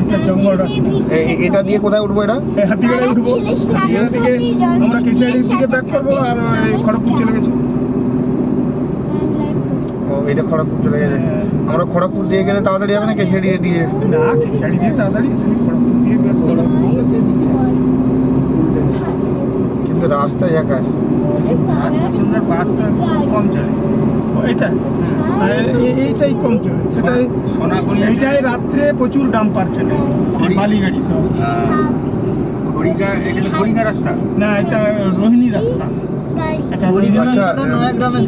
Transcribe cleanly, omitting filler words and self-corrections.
এটা জঙ্গল রাস্তা। এটা দিয়ে কোথায় উঠবো? এটা হাতিগড়ায় উঠবো, হাতিগড়া থেকে আমরা কেশিয়াড়ির দিকে ব্যাক করবো আর খড়গপুর চলে গেছি। ও এটা খড়গপুর চলে গেছে। আমরা খড়গপুর দিয়ে গেলে তাড়াতাড়ি হবে না কেশিয়াড়ি দিয়ে? না, কেশিয়াড়ি দিয়ে তাড়াতাড়ি, তুমি খড়গপুর দিয়ে ব্যাক করো। কিন্তু রাস্তা ঝাঁকাস, রাস্তা সুন্দর, বাস তো খুব কম চলে। এটা এইটাই কম চলে, সেটাই সোনাকুড়ি এইটাই রাত্রে প্রচুর ডাম্পার চলে, বালি গাড়ি সব। খড়িকা, এটা তো খড়িকা রাস্তা না, এটা রোহিণী রাস্তা। এটা আচ্ছা, নয়াগ্রামে